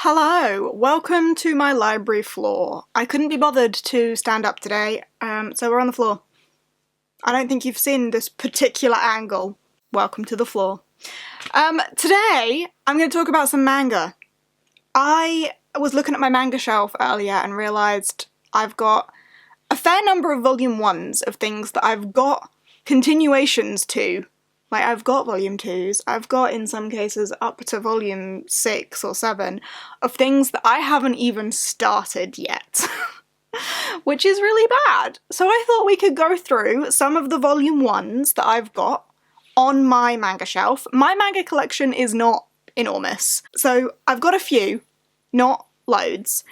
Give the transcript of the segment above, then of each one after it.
Hello, welcome to my library floor. I couldn't be bothered to stand up today, so we're on the floor. I don't think you've seen this particular angle. Welcome to the floor. Today, I'm going to talk about some manga. I was looking at my manga shelf earlier and realised I've got a fair number of volume 1s of things that I've got continuations to. Like, I've got volume 2s, I've got, in some cases, up to volume 6 or 7 of things that I haven't even started yet. Which is really bad. So I thought we could go through some of the volume 1s that I've got on my manga shelf. My manga collection is not enormous, so I've got a few, not loads.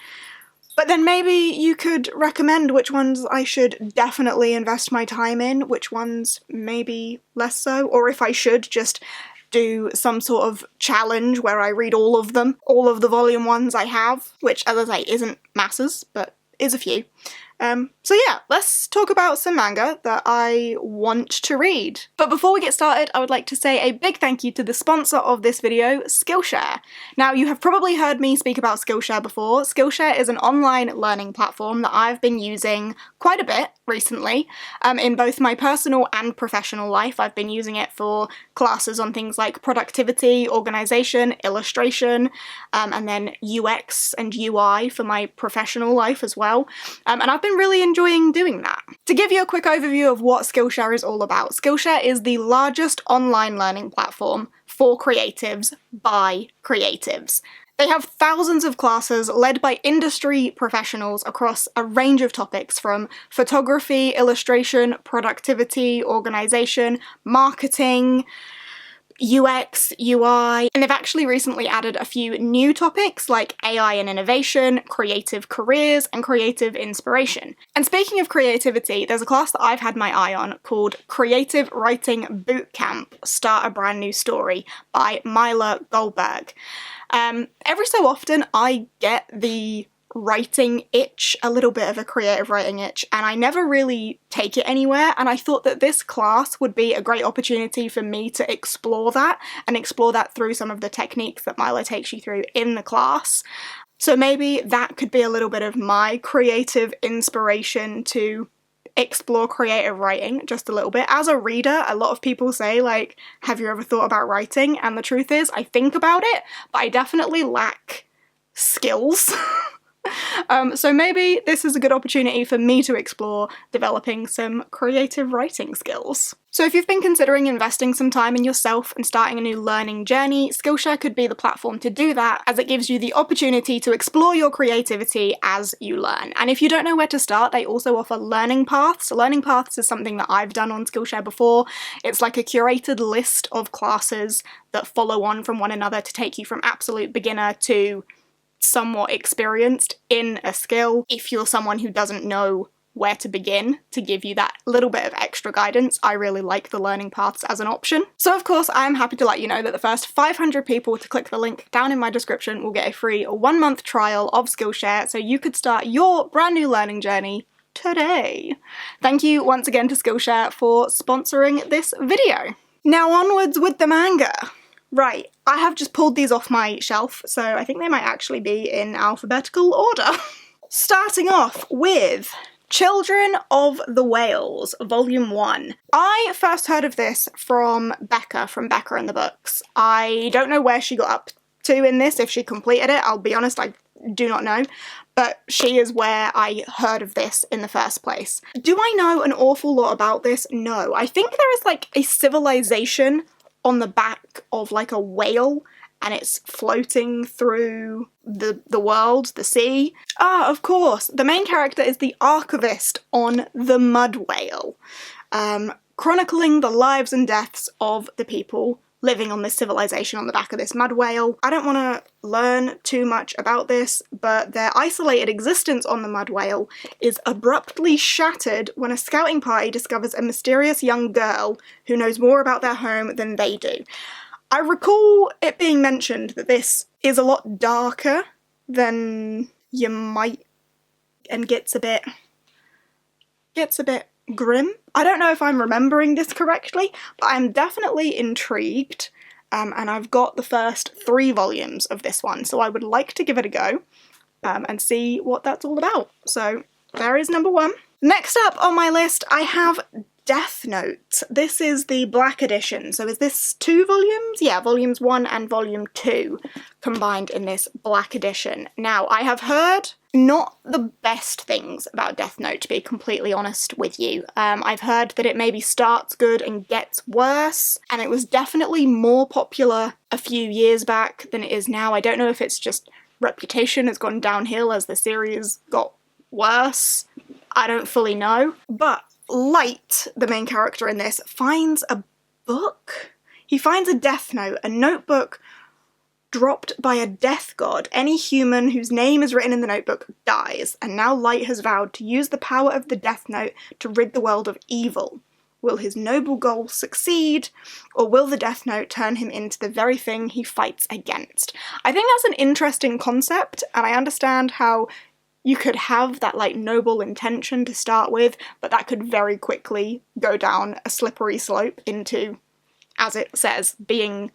But then maybe you could recommend which ones I should definitely invest my time in, which ones maybe less so, or if I should just do some sort of challenge where I read all of them, all of the volume 1s I have, which, as I say, isn't masses, but is a few. So yeah, let's talk about some manga that I want to read. But before we get started, I would like to say a big thank you to the sponsor of this video, Skillshare. Now, you have probably heard me speak about Skillshare before. Skillshare is an online learning platform that I've been using quite a bit recently. In both my personal and professional life, I've been using it for classes on things like productivity, organisation, illustration, and then UX and UI for my professional life as well. And I've been really enjoying doing that. To give you a quick overview of what Skillshare is all about, Skillshare is the largest online learning platform for creatives by creatives. They have thousands of classes led by industry professionals across a range of topics from photography, illustration, productivity, organisation, marketing, UX, UI, and they've actually recently added a few new topics like AI and innovation, creative careers, and creative inspiration. And speaking of creativity, there's a class that I've had my eye on called Creative Writing Bootcamp, Start a Brand New Story by Myla Goldberg. Every so often I get the writing itch, a little bit of a creative writing itch, and I never really take it anywhere, and I thought that this class would be a great opportunity for me to explore that, and explore that through some of the techniques that Myla takes you through in the class. So maybe that could be a little bit of my creative inspiration to explore creative writing just a little bit. As a reader, a lot of people say, like, have you ever thought about writing? And the truth is, I think about it, but I definitely lack skills. So maybe this is a good opportunity for me to explore developing some creative writing skills. So if you've been considering investing some time in yourself and starting a new learning journey, Skillshare could be the platform to do that, as it gives you the opportunity to explore your creativity as you learn. And if you don't know where to start, they also offer learning paths. Learning paths is something that I've done on Skillshare before. It's like a curated list of classes that follow on from one another to take you from absolute beginner to somewhat experienced in a skill, if you're someone who doesn't know where to begin, to give you that little bit of extra guidance. I really like the learning paths as an option. So of course, I'm happy to let you know that the first 500 people to click the link down in my description will get a free 1-month trial of Skillshare, so you could start your brand new learning journey today. Thank you once again to Skillshare for sponsoring this video. Now onwards with the manga. Right, I have just pulled these off my shelf, so I think they might actually be in alphabetical order. Starting off with Children of the Whales, Volume 1. I first heard of this from Becca and the Books. I don't know where she got up to in this, if she completed it. I'll be honest, I do not know. But she is where I heard of this in the first place. Do I know an awful lot about this? No. I think there is like a civilization on the back of like a whale, and it's floating through the world, the sea. Ah, of course, the main character is the archivist on the mud whale, chronicling the lives and deaths of the people living on this civilization on the back of this mud whale. I don't want to learn too much about this, but their isolated existence on the mud whale is abruptly shattered when a scouting party discovers a mysterious young girl who knows more about their home than they do. I recall it being mentioned that this is a lot darker than you might, and gets a bit grim. I don't know if I'm remembering this correctly, but I'm definitely intrigued and I've got the first 3 volumes of this one, so I would like to give it a go and see what that's all about. So there is number 1. Next up on my list, I have Death Note. This is the Black Edition. So is this 2 volumes? Yeah, volumes 1 and volume 2 combined in this Black Edition. Now, I have heard not the best things about Death Note, to be completely honest with you. I've heard that it maybe starts good and gets worse, and it was definitely more popular a few years back than it is now. I don't know if it's just reputation has gone downhill as the series got worse. I don't fully know. But Light, the main character in this, finds a book. He finds a Death Note, a notebook dropped by a death god. Any human whose name is written in the notebook dies, and now Light has vowed to use the power of the Death Note to rid the world of evil. Will his noble goal succeed, or will the Death Note turn him into the very thing he fights against? I think that's an interesting concept, and I understand how you could have that, like, noble intention to start with, but that could very quickly go down a slippery slope into, as it says, being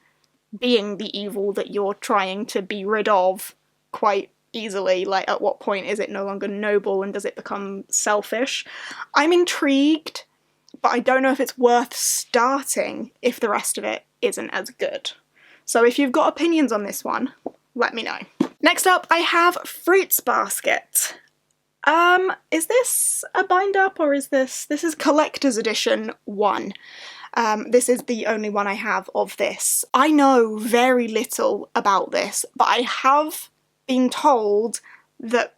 the evil that you're trying to be rid of quite easily. Like, at what point is it no longer noble and does it become selfish? I'm intrigued, but I don't know if it's worth starting if the rest of it isn't as good. So if you've got opinions on this one, let me know. Next up, I have Fruits Basket. Is this a bind-up, or is this is Collector's Edition 1. This is the only one I have of this. I know very little about this, but I have been told that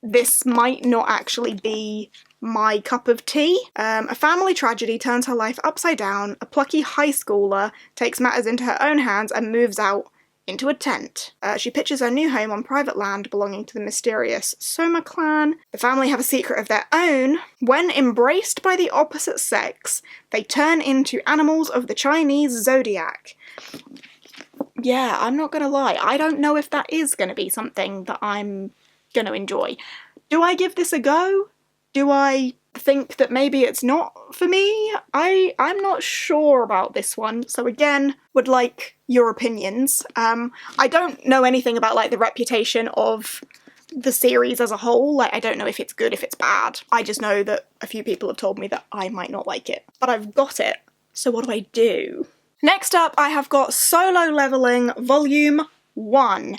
this might not actually be my cup of tea. A family tragedy turns her life upside down. A plucky high schooler takes matters into her own hands and moves out into a tent. She pitches her new home on private land belonging to the mysterious Soma clan. The family have a secret of their own. When embraced by the opposite sex, they turn into animals of the Chinese zodiac. Yeah, I'm not gonna lie, I don't know if that is gonna be something that I'm gonna enjoy. Do I give this a go? Do I think that maybe it's not for me? I'm not sure about this one, so again, would like your opinions. I don't know anything about, like, the reputation of the series as a whole. Like, I don't know if it's good, if it's bad. I just know that a few people have told me that I might not like it. But I've got it, so what do I do? Next up, I have got Solo Leveling Volume 1.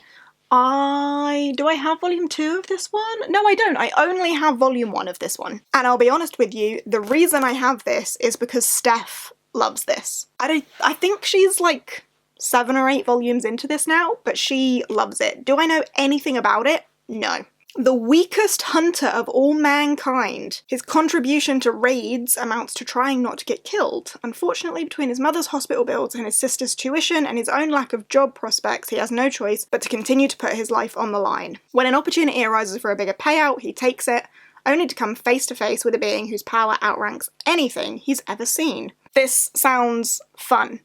Do I have volume 2 of this one? No, I don't. I only have volume 1 of this one. And I'll be honest with you, the reason I have this is because Steph loves this. I think she's like 7 or 8 volumes into this now, but she loves it. Do I know anything about it? No. The weakest hunter of all mankind. His contribution to raids amounts to trying not to get killed. Unfortunately, between his mother's hospital bills and his sister's tuition and his own lack of job prospects, he has no choice but to continue to put his life on the line. When an opportunity arises for a bigger payout, he takes it, only to come face to face with a being whose power outranks anything he's ever seen. This sounds fun.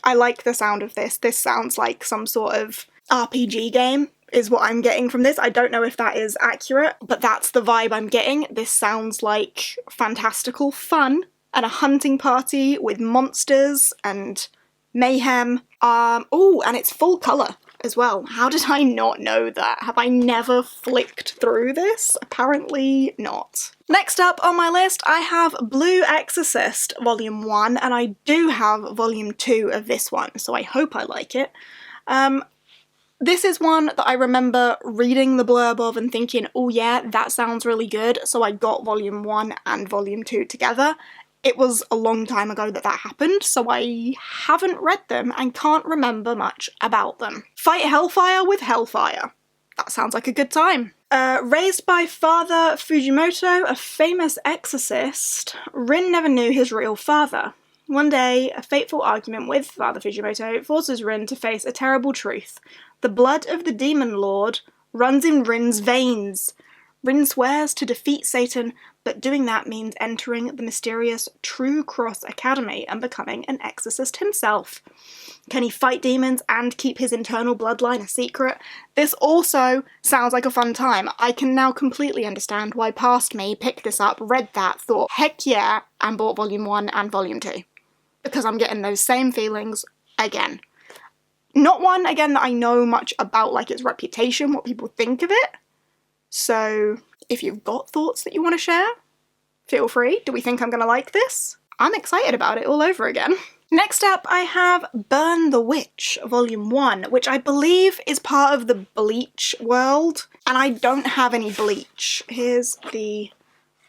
I like the sound of this. This sounds like some sort of RPG game, is what I'm getting from this. I don't know if that is accurate, but that's the vibe I'm getting. This sounds like fantastical fun and a hunting party with monsters and mayhem. Oh, and it's full colour as well. How did I not know that? Have I never flicked through this? Apparently not. Next up on my list, I have Blue Exorcist Volume 1, and I do have Volume 2 of this one, so I hope I like it. This is one that I remember reading the blurb of and thinking, oh yeah, that sounds really good, so I got Volume 1 and Volume 2 together. It was a long time ago that happened, so I haven't read them and can't remember much about them. Fight Hellfire with Hellfire. That sounds like a good time. Raised by Father Fujimoto, a famous exorcist, Rin never knew his real father. One day, a fateful argument with Father Fujimoto forces Rin to face a terrible truth. The blood of the demon lord runs in Rin's veins. Rin swears to defeat Satan, but doing that means entering the mysterious True Cross Academy and becoming an exorcist himself. Can he fight demons and keep his internal bloodline a secret? This also sounds like a fun time. I can now completely understand why past me picked this up, read that, thought, heck yeah, and bought Volume 1 and Volume 2. Because I'm getting those same feelings again. Not one, again, that I know much about, like its reputation, what people think of it. So if you've got thoughts that you want to share, feel free. Do we think I'm going to like this? I'm excited about it all over again. Next up, I have Burn the Witch, Volume 1, which I believe is part of the Bleach world, and I don't have any Bleach. Here's the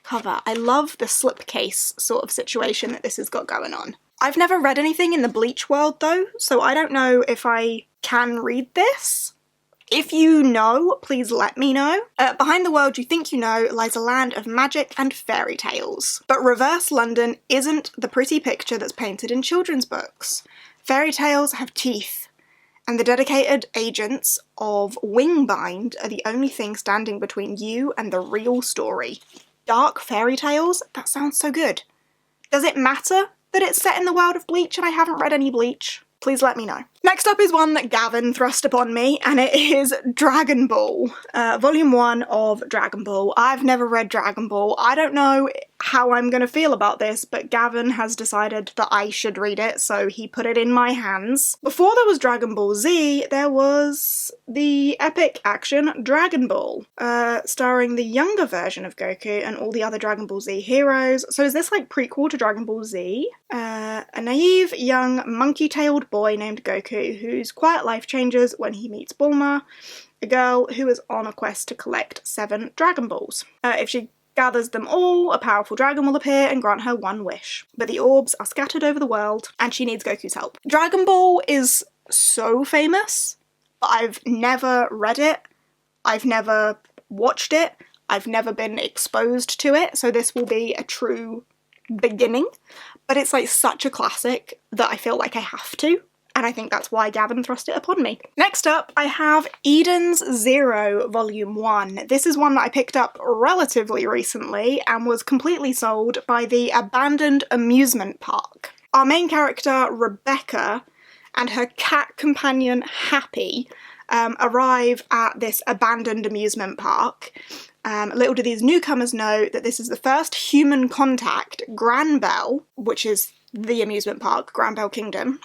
cover. I love the slipcase sort of situation that this has got going on. I've never read anything in the Bleach world though, so I don't know if I can read this. If you know, please let me know. Behind the world you think you know lies a land of magic and fairy tales. But reverse London isn't the pretty picture that's painted in children's books. Fairy tales have teeth, and the dedicated agents of Wingbind are the only thing standing between you and the real story. Dark fairy tales? That sounds so good. Does it matter that it's set in the world of Bleach and I haven't read any Bleach? Please let me know. Next up is one that Gavin thrust upon me, and it is Dragon Ball. Volume 1 of Dragon Ball. I've never read Dragon Ball. I don't know how I'm going to feel about this, but Gavin has decided that I should read it, so he put it in my hands. Before there was Dragon Ball Z, there was the epic action Dragon Ball, starring the younger version of Goku and all the other Dragon Ball Z heroes. So is this like prequel to Dragon Ball Z? A naive young monkey-tailed boy named Goku, whose quiet life changes when he meets Bulma, a girl who is on a quest to collect 7 Dragon Balls. If she gathers them all, a powerful dragon will appear and grant her one wish. But the orbs are scattered over the world, and she needs Goku's help. Dragon Ball is so famous, but I've never read it, I've never watched it, I've never been exposed to it, so this will be a true beginning. But it's like such a classic that I feel like I have to, and I think that's why Gavin thrust it upon me. Next up, I have Eden's Zero, Volume 1. This is one that I picked up relatively recently and was completely sold by the abandoned amusement park. Our main character, Rebecca, and her cat companion, Happy, arrive at this abandoned amusement park. Little do these newcomers know that this is the first human contact Granbell, which is the amusement park, Granbell Kingdom.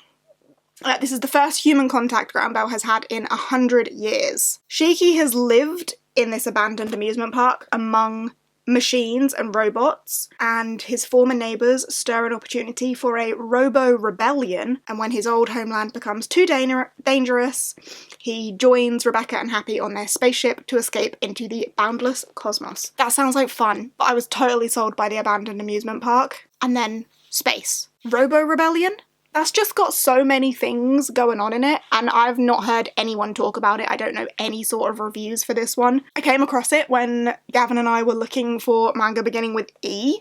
This is the first human contact Granbell has had in 100 years. Shiki has lived in this abandoned amusement park among machines and robots, and his former neighbours stir an opportunity for a robo-rebellion, and when his old homeland becomes too dangerous, he joins Rebecca and Happy on their spaceship to escape into the boundless cosmos. That sounds like fun, but I was totally sold by the abandoned amusement park. And then space. Robo-rebellion? That's just got so many things going on in it, and I've not heard anyone talk about it. I don't know any sort of reviews for this one. I came across it when Gavin and I were looking for manga beginning with E,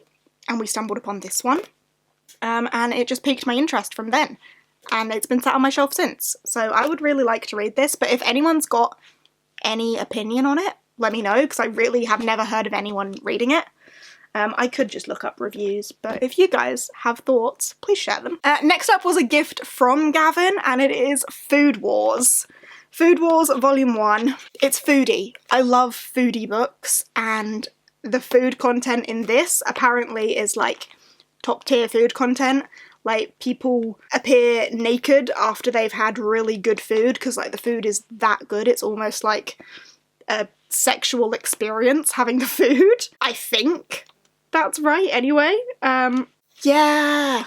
and we stumbled upon this one. And it just piqued my interest from then, and it's been sat on my shelf since. So I would really like to read this, but if anyone's got any opinion on it, let me know, because I really have never heard of anyone reading it. I could just look up reviews, but if you guys have thoughts, please share them. Next up was a gift from Gavin, and it is Food Wars. Food Wars Volume 1. It's foodie. I love foodie books, and the food content in this apparently is like top tier food content. Like, people appear naked after they've had really good food, because like the food is that good. It's almost like a sexual experience having the food, I think. That's right, anyway. Yeah,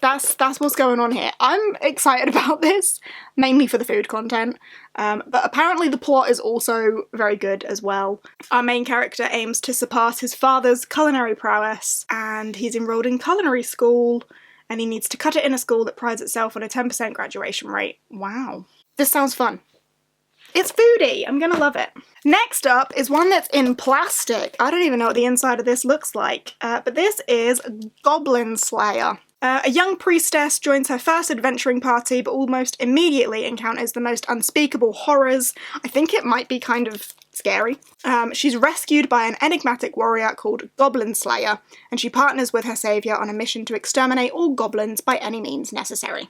that's what's going on here. I'm excited about this, mainly for the food content, but apparently the plot is also very good as well. Our main character aims to surpass his father's culinary prowess, and he's enrolled in culinary school, and he needs to cut it in a school that prides itself on a 10% graduation rate. Wow. This sounds fun. It's foodie. I'm gonna love it. Next up is one that's in plastic. I don't even know what the inside of this looks like, but this is Goblin Slayer. A young priestess joins her first adventuring party, but almost immediately encounters the most unspeakable horrors. I think it might be kind of scary. She's rescued by an enigmatic warrior called Goblin Slayer, and she partners with her saviour on a mission to exterminate all goblins by any means necessary.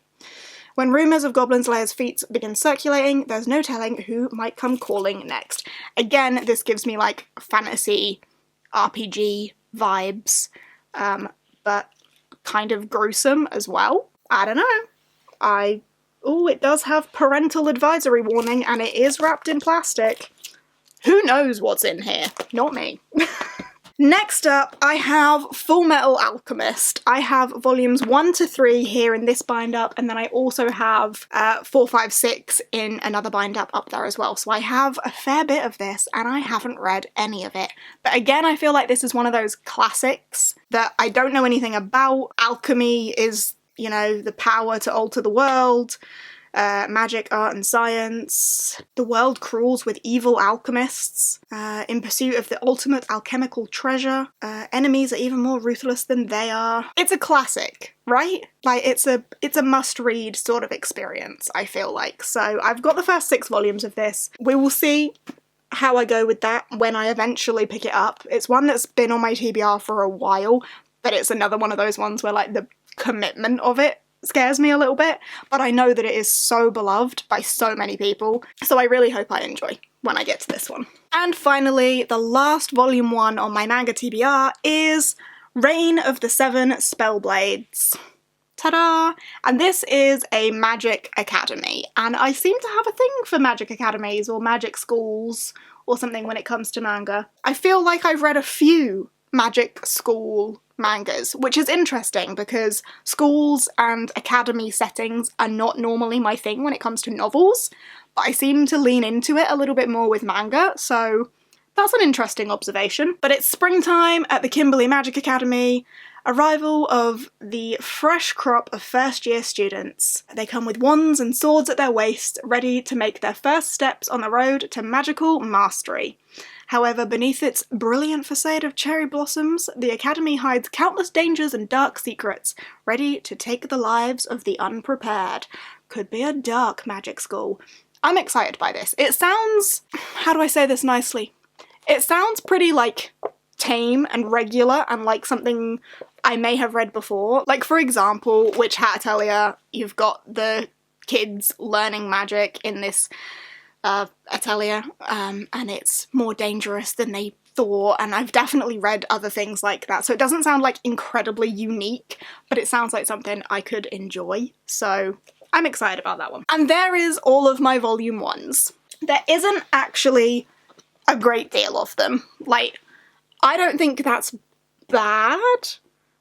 When rumours of Goblin Slayer's feats begin circulating, there's no telling who might come calling next. Again, this gives me like fantasy RPG vibes, but kind of gruesome as well. I don't know. I Oh, it does have parental advisory warning, and it is wrapped in plastic. Who knows what's in here? Not me. Next up, I have Full Metal Alchemist. I have volumes 1 to 3 here in this bind-up, and then I also have 4, 5, 6 in another bind-up up there as well. So I have a fair bit of this, and I haven't read any of it. But again, I feel like this is one of those classics that I don't know anything about. Alchemy is, you know, the power to alter the world. Magic, art and science. The world crawls with evil alchemists in pursuit of the ultimate alchemical treasure. Enemies are even more ruthless than they are. It's a classic, right? Like, it's a must-read sort of experience, I feel like. So I've got the first 6 volumes of this. We will see how I go with that when I eventually pick it up. It's one that's been on my TBR for a while, but it's another one of those ones where, like, the commitment of it scares me a little bit, but I know that it is so beloved by so many people, so I really hope I enjoy when I get to this one. And finally, the last volume 1 on my manga TBR is Reign of the 7 Spellblades. Ta-da! And this is a magic academy, and I seem to have a thing for magic academies or magic schools or something when it comes to manga. I feel like I've read a few magic school mangas, which is interesting because schools and academy settings are not normally my thing when it comes to novels, but I seem to lean into it a little bit more with manga, so that's an interesting observation. But it's springtime at the Kimberley Magic Academy, arrival of the fresh crop of first-year students. They come with wands and swords at their waist, ready to make their first steps on the road to magical mastery. However, beneath its brilliant facade of cherry blossoms, the Academy hides countless dangers and dark secrets, ready to take the lives of the unprepared. Could be a dark magic school. I'm excited by this. It sounds... how do I say this nicely? It sounds pretty, like, tame and regular and like something I may have read before. Like, for example, Witch Hat Atelier, you've got the kids learning magic in this atelier, and it's more dangerous than they thought, and I've definitely read other things like that, so it doesn't sound like incredibly unique, but it sounds like something I could enjoy, so I'm excited about that one. And there is all of my volume 1s. There isn't actually a great deal of them. Like, I don't think that's bad.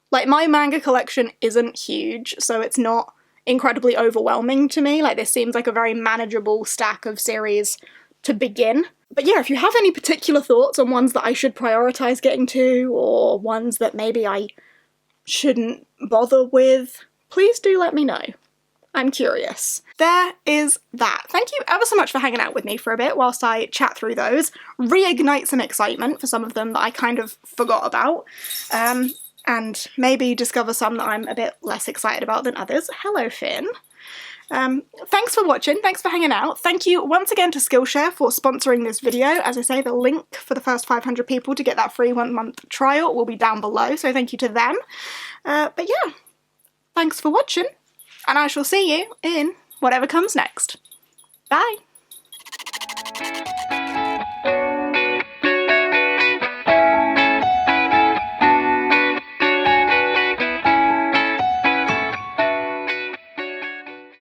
Like, my manga collection isn't huge, so it's not incredibly overwhelming to me. Like, this seems like a very manageable stack of series to begin. But yeah, if you have any particular thoughts on ones that I should prioritise getting to, or ones that maybe I shouldn't bother with, please do let me know. I'm curious. There is that. Thank you ever so much for hanging out with me for a bit whilst I chat through those, reignite some excitement for some of them that I kind of forgot about, and maybe discover some that I'm a bit less excited about than others. Hello, Finn. Thanks for watching, thanks for hanging out. Thank you once again to Skillshare for sponsoring this video. As I say, the link for the first 500 people to get that free 1-month trial will be down below, so thank you to them. But yeah, thanks for watching, and I shall see you in whatever comes next. Bye!